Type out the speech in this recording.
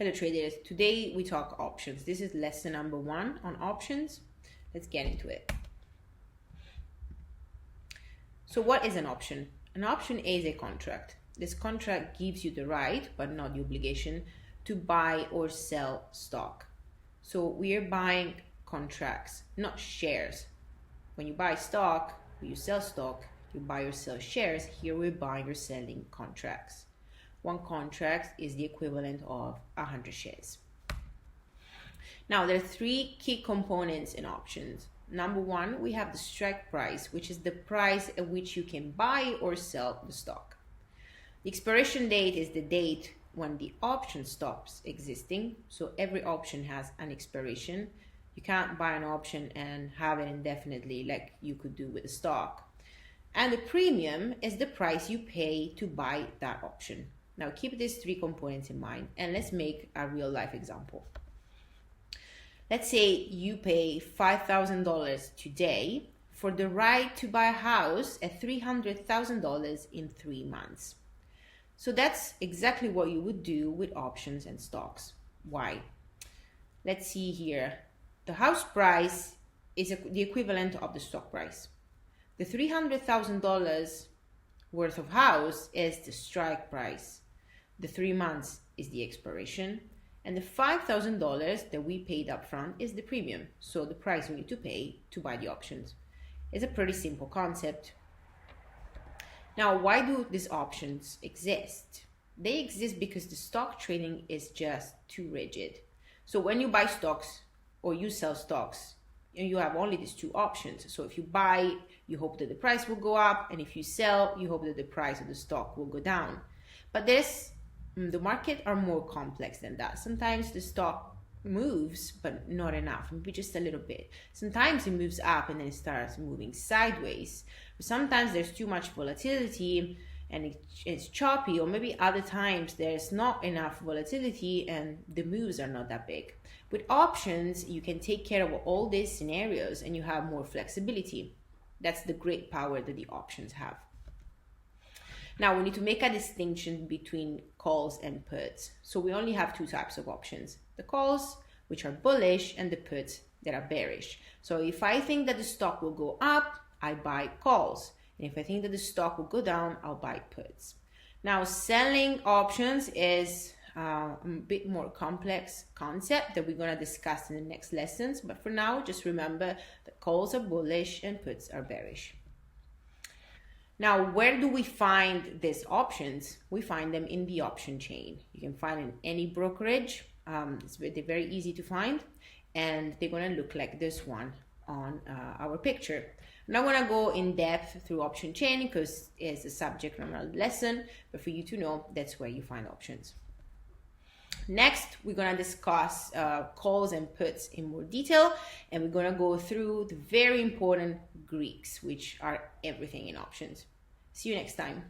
Hello traders, today we talk options. This is lesson number 1 on options. Let's get into it. So what is an option? An option is a contract. This contract gives you the right, but not the obligation, to buy or sell stock. So we are buying contracts, not shares. When you buy stock, you sell stock, you buy or sell shares. Here we're buying or selling contracts. One contract is the equivalent of 100 shares. Now, there are 3 key components in options. Number 1, we have the strike price, which is the price at which you can buy or sell the stock. The expiration date is the date when the option stops existing. So every option has an expiration. You can't buy an option and have it indefinitely like you could do with a stock. And the premium is the price you pay to buy that option. Now keep these 3 components in mind and let's make a real life example. Let's say you pay $5,000 today for the right to buy a house at $300,000 in 3 months. So that's exactly what you would do with options and stocks. Why? Let's see here. The house price is the equivalent of the stock price. The $300,000 worth of house is the strike price. The 3 months is the expiration, and the $5,000 that we paid up front is the premium, so the price we need to pay to buy the options. It's a pretty simple concept. Now, why do these options exist? They exist because the stock trading is just too rigid. So when you buy stocks or you sell stocks, you have only these 2 options. So if you buy, you hope that the price will go up, and if you sell, you hope that the price of the stock will go down. But the market are more complex than that. Sometimes the stock moves, but not enough, maybe just a little bit. Sometimes it moves up and then it starts moving sideways. Sometimes there's too much volatility and it's choppy, or maybe other times there's not enough volatility and the moves are not that big. With options, you can take care of all these scenarios and you have more flexibility. That's the great power that the options have. Now we need to make a distinction between calls and puts. So we only have 2 types of options. The calls, which are bullish, and the puts that are bearish. So if I think that the stock will go up, I buy calls. And if I think that the stock will go down, I'll buy puts. Now selling options is a bit more complex concept that we're going to discuss in the next lessons. But for now, just remember that calls are bullish and puts are bearish. Now, where do we find these options? We find them in the option chain. You can find in any brokerage. They're very easy to find, and they're going to look like this one on our picture. I'm not going to go in depth through option chain because it's a subject of another lesson, but for you to know, that's where you find options. Next, we're going to discuss calls and puts in more detail, and we're going to go through the very important Greeks, which are everything in options. See you next time.